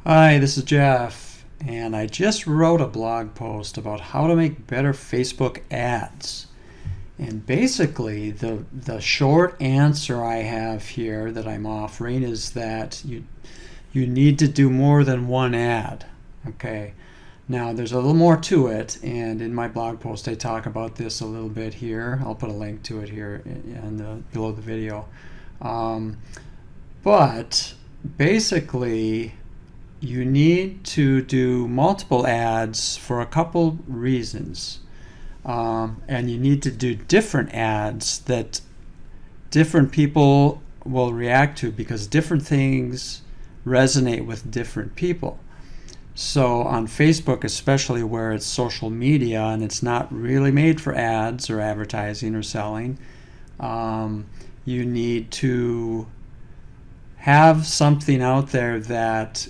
Hi, this is Jeff, and I just wrote a blog post about how to make better Facebook ads. And basically, the short answer I have here that I'm offering is that you need to do more than one ad. Okay. Now, there's a little more to it, and in my blog post, I talk about this a little bit here. I'll put a link to it here below the video. Um, but basically, you need to do multiple ads for a couple reasons. And you need to do different ads that different people will react to because different things resonate with different people. So on Facebook, especially where it's social media and it's not really made for ads or advertising or selling, you need to have something out there that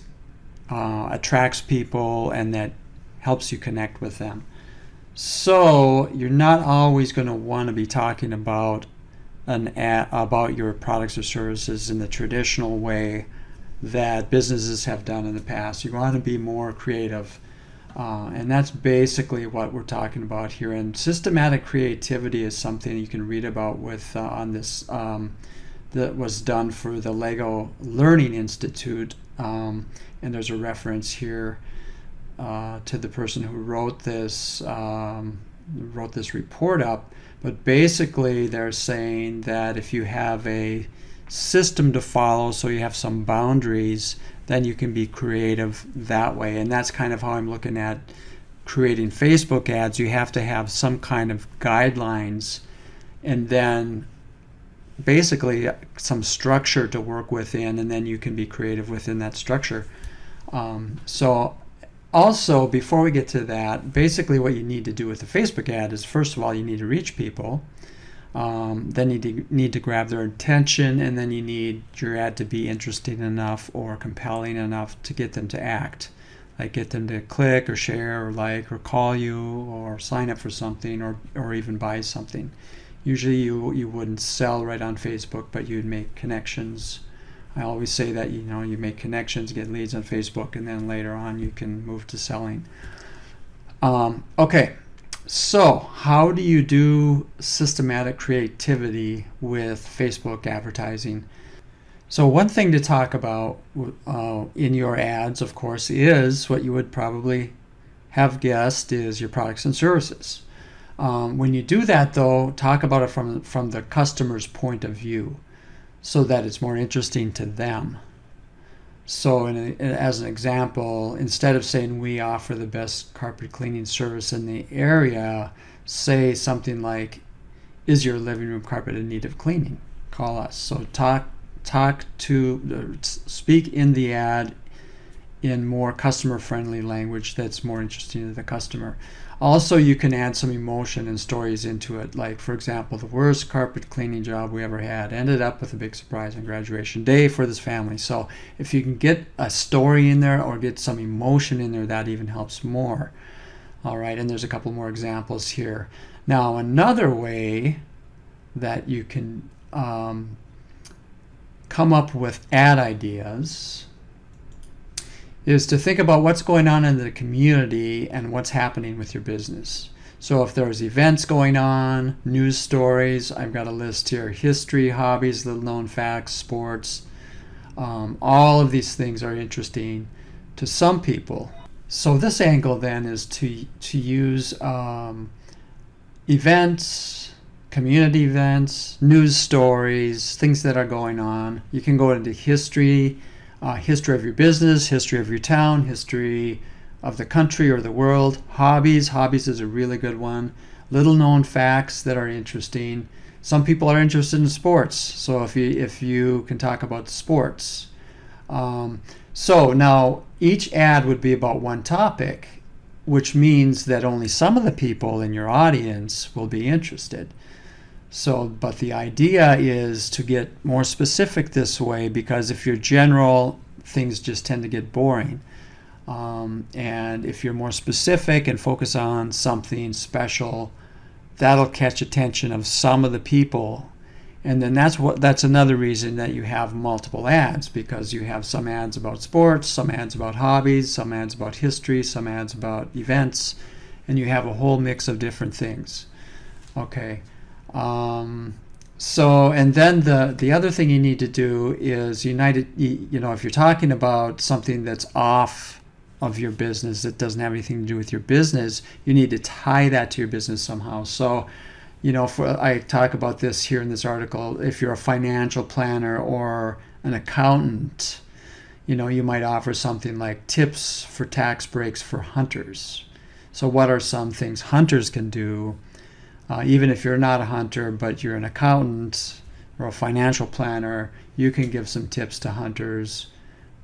attracts people and that helps you connect with them. So you're not always going to want to be talking about about your products or services in the traditional way that businesses have done in the past. You want to be more creative, and that's basically what we're talking about here. And systematic creativity is something you can read about with on this that was done for the Lego Learning Institute, and there's a reference here to the person who wrote this report up. But basically, they're saying that if you have a system to follow, so you have some boundaries, then you can be creative that way. And that's kind of how I'm looking at creating Facebook ads. You have to have some kind of guidelines, and then basically some structure to work within, and then you can be creative within that structure. So also, before we get to that, basically what you need to do with a Facebook ad is, first of all, you need to reach people. Then you need to grab their attention, and then you need your ad to be interesting enough or compelling enough to get them to act. Like get them to click or share or like or call you or sign up for something or even buy something. Usually you wouldn't sell right on Facebook, but you'd make connections. I always say that you make connections, get leads on Facebook, and then later on you can move to selling. Okay, so how do you do systematic creativity with Facebook advertising? So one thing to talk about in your ads, of course, is what you would probably have guessed is your products and services. When you do that, though, talk about it from the customer's point of view, so that it's more interesting to them. So as an example, instead of saying we offer the best carpet cleaning service in the area, say something like, is your living room carpet in need of cleaning? Call us. So speak in the ad in more customer-friendly language that's more interesting to the customer. Also, you can add some emotion and stories into it. Like, for example, the worst carpet cleaning job we ever had ended up with a big surprise on graduation day for this family. So if you can get a story in there or get some emotion in there, that even helps more. All right, and there's a couple more examples here. Now, another way that you can come up with ad ideas is to think about what's going on in the community and what's happening with your business. So if there's events going on, news stories, I've got a list here: history, hobbies, little known facts, sports. All of these things are interesting to some people. So this angle then is to use events, community events, news stories, things that are going on. You can go into history, history of your business, history of your town, history of the country or the world. Hobbies is a really good one. Little known facts that are interesting. Some people are interested in sports, so if you can talk about sports. So now each ad would be about one topic, which means that only some of the people in your audience will be interested. So, but the idea is to get more specific this way, because if you're general, things just tend to get boring. And if you're more specific and focus on something special, that'll catch attention of some of the people. And then that's another reason that you have multiple ads, because you have some ads about sports, some ads about hobbies, some ads about history, some ads about events, and you have a whole mix of different things. Okay. So, and then the other thing you need to do is if you're talking about something that's off of your business, that doesn't have anything to do with your business, you need to tie that to your business somehow. So, I talk about this here in this article. If you're a financial planner or an accountant, you might offer something like tips for tax breaks for hunters. So what are some things hunters can do? Even if you're not a hunter, but you're an accountant or a financial planner, you can give some tips to hunters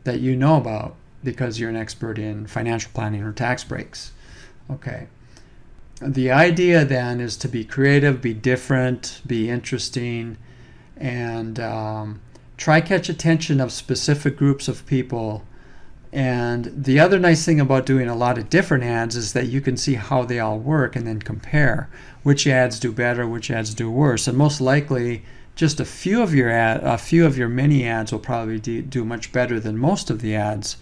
that you know about because you're an expert in financial planning or tax breaks. Okay. The idea then is to be creative, be different, be interesting, and try catch attention of specific groups of people. And the other nice thing about doing a lot of different ads is that you can see how they all work and then compare which ads do better, which ads do worse. And most likely, just a few of your many ads will probably do much better than most of the ads.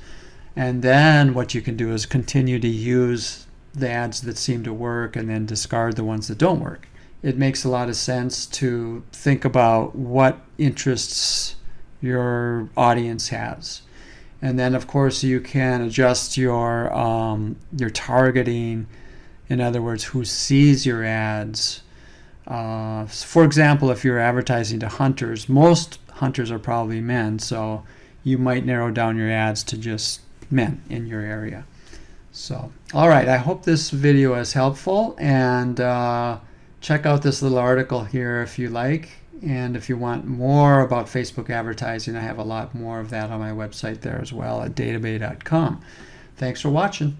And then what you can do is continue to use the ads that seem to work and then discard the ones that don't work. It makes a lot of sense to think about what interests your audience has. And then, of course, you can adjust your targeting. In other words, who sees your ads. For example, if you're advertising to hunters, most hunters are probably men, so you might narrow down your ads to just men in your area. So, all right, I hope this video is helpful, and check out this little article here if you like. And if you want more about Facebook advertising, I have a lot more of that on my website there as well at databay.com. Thanks for watching.